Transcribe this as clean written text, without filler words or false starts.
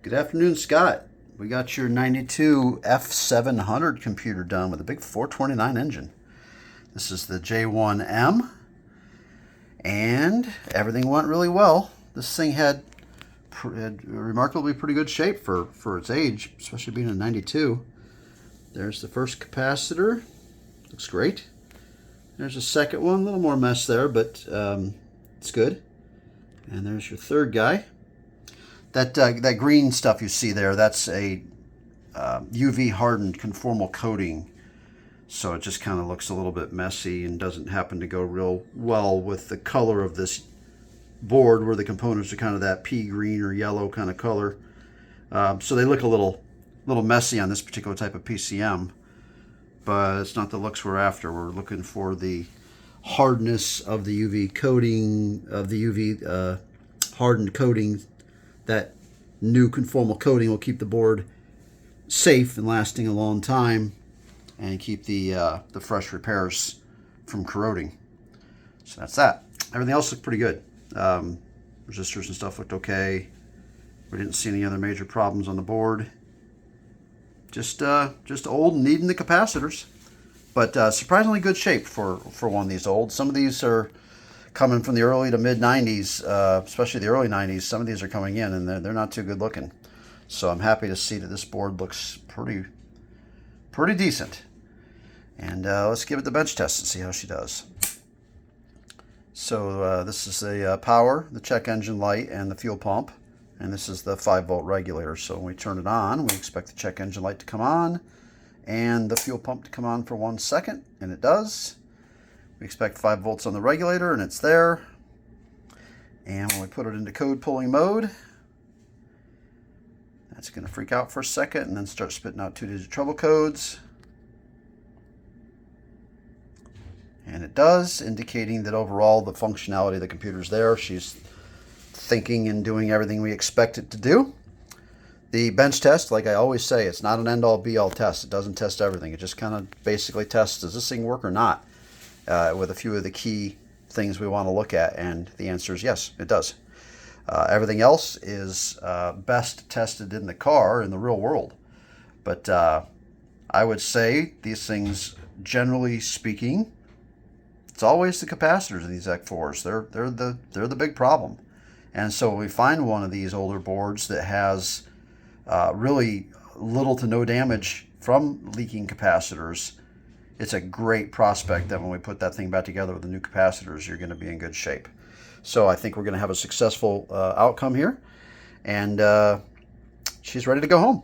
Good afternoon, Scott. We got your 92 F700 computer done with a big 429 engine. This is the J1M, and everything went really well. This thing had remarkably pretty good shape for its age, especially being a 92. There's the first capacitor. Looks great. There's a second one, a little more mess there, but it's good. And there's your third guy. That green stuff you see there, that's a UV hardened conformal coating. So it just kind of looks a little bit messy and doesn't happen to go real well with the color of this board, where the components are kind of that pea green or yellow kind of color. So they look a little messy on this particular type of PCM, but it's not the looks we're after. We're looking for the hardness of the UV coating, of the UV hardened coating. That new conformal coating will keep the board safe and lasting a long time, and keep the fresh repairs from corroding. So that's that. Everything else looked pretty good. Resistors and stuff looked okay. We didn't see any other major problems on the board. Just old and needing the capacitors, but surprisingly good shape for one of these old. Some of these are coming from the early to mid 90s, especially the early 90s. Some of these are coming in, and they're not too good looking. So I'm happy to see that this board looks pretty decent. And let's give it the bench test and see how she does. So this is the power, the check engine light, and the fuel pump. And this is the 5-volt regulator. So when we turn it on, we expect the check engine light to come on and the fuel pump to come on for 1 second, and it does. We expect 5 volts on the regulator, and it's there. And when we put it into code pulling mode, that's going to freak out for a second and then start spitting out 2-digit trouble codes. And it does, indicating that overall the functionality of the computer is there. She's thinking and doing everything we expect it to do. The bench test, like I always say, it's not an end-all be-all test. It doesn't test everything. It just kind of basically tests, does this thing work or not? With a few of the key things we want to look at, and the answer is yes, it does. Everything else is best tested in the car, in the real world. But I would say these things, generally speaking, it's always the capacitors in these EEC-4s. They're the big problem. And so when we find one of these older boards that has really little to no damage from leaking capacitors, it's a great prospect that when we put that thing back together with the new capacitors, you're going to be in good shape. So I think we're going to have a successful outcome here, and she's ready to go home.